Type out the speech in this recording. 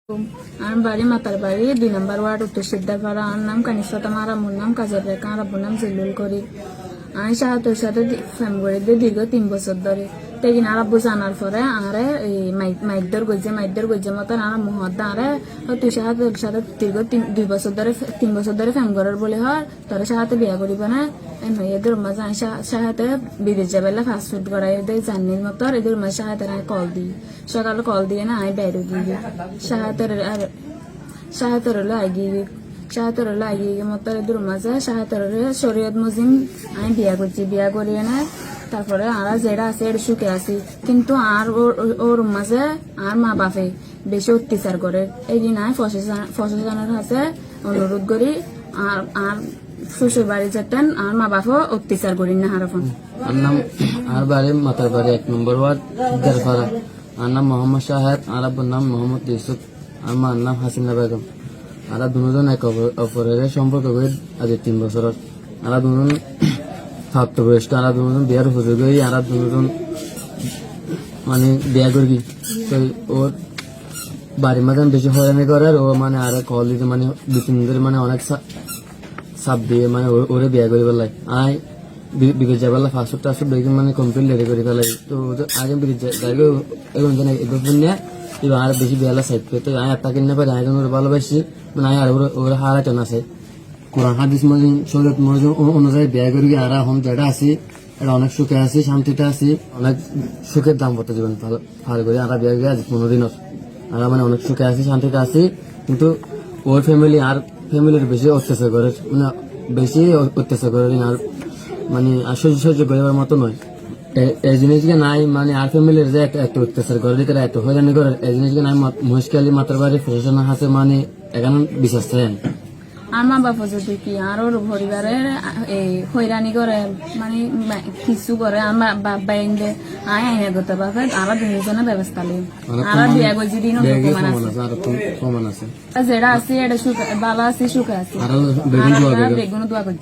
আমার বাড়ি মাতার বাড়ি 2 নম্বর ওয়ার্ড উত্তর সিদ্ধারপাড়া। আমার নাম কানিসফাতা মারা, মোর নাম কাজের রেখা, আর আব্বুর নাম জিল্লুল করি। আমি সাহায্যের সাথে ফ্যাম করে দিয়ে দীর্ঘ 3 বছর ধরে তেগিন আর আব্বু জানার পরে আরে মাইদ্দর গজ্জে মতন আর মুহদ্দা আরে তুই সাহায্যের সাথে দীর্ঘ 3 বছর ধরে 3 বছর ধরে ফ্যাম করার বলে হয় তোর সাহায্যে বিয়া করিব না এদের মাঝে আমি সাহায্যে বিদেশ যাবেলা ফাস্টফুড করাই এদের জানির মতো আর এদের মাঝে সাহায্যের আমি কল দিই, সকালে কল দিয়ে না আমি বাইরে গিয়ে সাহায্যের হলো আগিয়ে মতো এদের মাঝে সাহায্যের শরীয়ত মুজিম আমি বিয়া করছি, বিয়া করিয়ে না তারপরে আর যেটা আছে এটা সুখে আছি। কিন্তু আর ওর মাঝে আর মা বাপে বেশি অত্যাচার করে। এই দিন আমি প্রশাসনের কাছে অনুরোধ করি আর আর শ্বশুর বাড়ি যেতেন আর মা বাপও অত্যাচার করি না হারফোন। আর নাম আর বাড়ি মাতার বাড়ি 1 নম্বর ওয়ার্ড সিদ্ধারপাড়া। আর নাম মোহাম্মদ শাহেদ, আর আব্বুর নাম মোহাম্মদ ইউসুফ, আর মার নাম হাসিনা বেগম। আর দুজন এক অপরের সম্পর্ক করে আজ 3 বছর। আর দুজন প্রাপ্তবয়স্ক, আর দুজন বিয়ার সুযোগ হয়ে আর দুজন মানে বিয়া করি তো ওর বাড়ির মাঝে বেশি হয়রানি করে। আর ও মানে আর কল দিতে মানে 2-3 দিন ধরে মানে অনেক চাপ দিয়ে মানে ওরে বিয়া করি পেলাই। আই বিদেশ যাবেলা ফাস্টফুড দেখি মানে কমপ্লিট রেডি করে ফেলাই। তো আগে বিদেশ যাই এখন এবার নিয়ে এবার আর বেশি বিয়ালা সাইড পেতে আমি একটা কিনে পারি আগে ওরা ভালোবাসি মানে আমি আর ওরা হারাইতে না চাই। কোরআন হাদিস মজিন শরীয়ত মজিন অনুযায়ী বিয়া করি আর এখন যেটা আছি এটা অনেক সুখে আছি, শান্তিতে আছি, অনেক সুখের দাম্পত্য জীবন ভালো করি। আর বিয়া করি আজ 15 দিন আর মানে অনেক সুখে আছি, শান্তিতে আছি। কিন্তু ওর ফ্যামিলি আর ফ্যামিলির বেশি অত্যাচার করে, মানে বেশি অত্যাচার করে আর মানে আর সহ্য করিবার মতো নয়। এই জিনিসকে নাই মানে আর ফ্যামিলির যে এত অত্যাচার করে দিতে এত হয়রানি করে এই জিনিসকে নাই মহেশখালী মাতার বাড়ি প্রশাসন আছে মানে এখানে বিশ্বাস চাই। আর মা বাবা যদি কি আর ওর পরিবারের এই হয়রানি করে মানে কিছু করে আমার বাবা এনে আইনে করতে পারবে আর দুজনের ব্যবস্থা নেই। আর বিয়া করছি দিন প্রমাণ আছে যেটা আছে এটা সুখ ভালো আছে, সুখে আছে বেগুন দোয়া করছি।